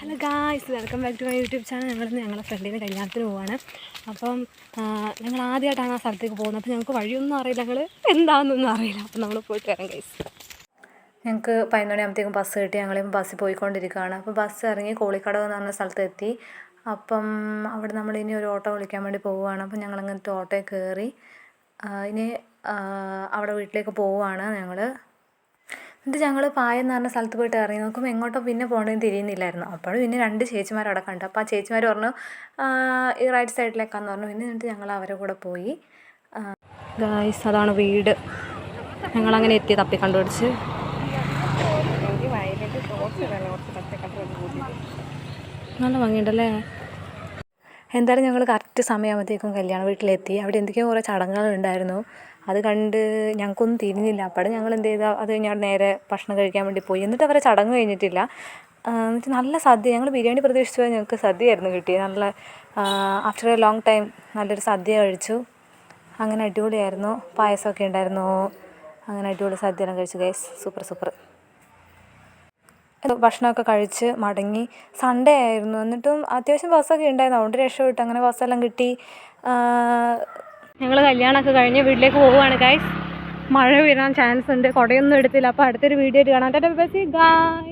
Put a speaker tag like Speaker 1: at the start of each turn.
Speaker 1: Hello guys, welcome back to my YouTube channel. ഞങ്ങളുടെ ഫ്രണ്ടിൻ്റെ കല്യാണത്തിന് പോവാണ്. അപ്പം ഞങ്ങൾ ആദ്യമായിട്ടാണ് ആ സ്ഥലത്തേക്ക് പോകുന്നത്. അപ്പോൾ ഞങ്ങൾക്ക് വഴിയൊന്നും അറിയില്ല, ഞങ്ങൾ എന്താണെന്നൊന്നും അറിയില്ല. അപ്പം നമ്മൾ പോയിട്ട് വരാം ഗൈസ്. ഞങ്ങൾക്ക് 11 മണിയാകുമ്പോഴത്തേക്കും ബസ് കിട്ടി. ഞങ്ങളിപ്പോൾ ബസ്സിൽ പോയിക്കൊണ്ടിരിക്കുകയാണ്. അപ്പോൾ ബസ് ഇറങ്ങി കോളിക്കടവ് എന്ന് പറഞ്ഞ സ്ഥലത്തെത്തി. അപ്പം അവിടെ നമ്മളിനി ഒരു ഓട്ടോ വിളിക്കാൻ വേണ്ടി പോവുകയാണ്. അപ്പം ഞങ്ങളങ്ങനത്തെ ഓട്ടോയിൽ കയറി ഇനി അവിടെ വീട്ടിലേക്ക് പോവുകയാണ് ഞങ്ങൾ. എന്നിട്ട് ഞങ്ങൾ പായം എന്ന് പറഞ്ഞ സ്ഥലത്ത് പോയിട്ട് ഇറങ്ങി നോക്കുമ്പോൾ എങ്ങോട്ടോ പിന്നെ പോകേണ്ടതെന്ന് തിരിയുന്നില്ലായിരുന്നു. അപ്പോഴും പിന്നെ 2 ചേച്ചിമാർ അവിടെ കണ്ടു. അപ്പോൾ ആ ചേച്ചിമാർ പറഞ്ഞു ഈ റൈറ്റ് സൈഡിലേക്കാന്ന് പറഞ്ഞു. പിന്നെ എന്നിട്ട് ഞങ്ങൾ അവരുടെ കൂടെ പോയി. ഗായ്സ്, അതാണ് വീട്. ഞങ്ങളങ്ങനെ എത്തി, തപ്പി കണ്ടുപിടിച്ച്. നല്ല ഭംഗിയുണ്ടല്ലേ. എന്തായാലും ഞങ്ങൾ കറക്റ്റ് സമയമാകുമ്പോഴത്തേക്കും കല്യാണ വീട്ടിലെത്തി. അവിടെ എന്തൊക്കെയോ കുറേ ചടങ്ങുകളുണ്ടായിരുന്നു. അത് കണ്ട് ഞങ്ങൾക്കൊന്നും തിരിഞ്ഞില്ല. അപ്പോൾ ഞങ്ങൾ എന്ത് ചെയ്താൽ അത് കഴിഞ്ഞാൽ നേരെ ഭക്ഷണം കഴിക്കാൻ വേണ്ടി പോയി. എന്നിട്ട് അവരെ ചടങ്ങ് കഴിഞ്ഞിട്ടില്ല. എന്നിട്ട് നല്ല സദ്യ, ഞങ്ങൾ ബിരിയാണി പ്രതീക്ഷിച്ചു പോയി, ഞങ്ങൾക്ക് സദ്യയായിരുന്നു കിട്ടിയത്. നല്ല ആഫ്റ്റർ എ ലോങ് ടൈം നല്ലൊരു സദ്യ കഴിച്ചു. അങ്ങനെ അടിപൊളിയായിരുന്നു. പായസമൊക്കെ ഉണ്ടായിരുന്നു. അങ്ങനെ അടിപൊളി സദ്യയെല്ലാം കഴിച്ചു ഗൈസ്. സൂപ്പർ. ഭക്ഷണമൊക്കെ കഴിച്ച് മടങ്ങി. സൺഡേ ആയിരുന്നു. എന്നിട്ടും അത്യാവശ്യം ബസ്സൊക്കെ ഉണ്ടായിരുന്നു. അതുകൊണ്ട് രക്ഷപ്പെട്ടു. അങ്ങനെ ബസ്സെല്ലാം കിട്ടി. ഞങ്ങൾ കല്യാണമൊക്കെ കഴിഞ്ഞ് വീട്ടിലേക്ക് പോവുകയാണ് ഗൈസ്. മഴ വീഴാൻ ചാൻസ് ഉണ്ട്. കുടയൊന്നും എടുത്തില്ല. അപ്പോൾ അടുത്തൊരു വീഡിയോ കാണാം. ബൈ.